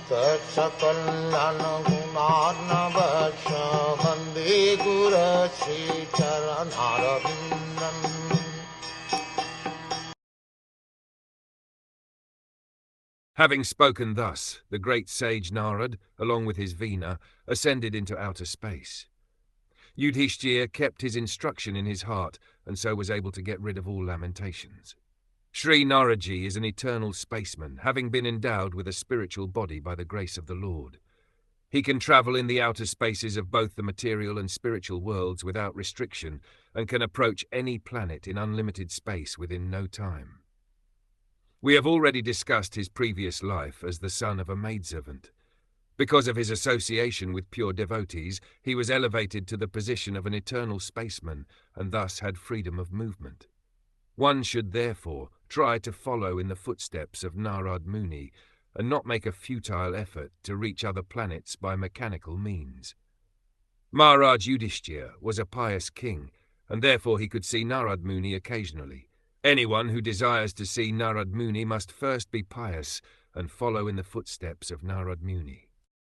Tatsakallan gunarnavasya Vande Guru Sri Charanarabindam. Having spoken thus, the great sage Nārad, along with his Vina, ascended into outer space. Yudhiṣṭhir kept his instruction in his heart, and so was able to get rid of all lamentations. Sri Nāradji is an eternal spaceman, having been endowed with a spiritual body by the grace of the Lord. He can travel in the outer spaces of both the material and spiritual worlds without restriction, and can approach any planet in unlimited space within no time. We have already discussed his previous life as the son of a maidservant. Because of his association with pure devotees, he was elevated to the position of an eternal spaceman and thus had freedom of movement. One should therefore try to follow in the footsteps of Nārad Muni and not make a futile effort to reach other planets by mechanical means. Maharaj Yudhiṣṭhir was a pious king, and therefore he could see Nārad Muni occasionally. Anyone who desires to see Nārad Muni must first be pious and follow in the footsteps of Nārad Muni.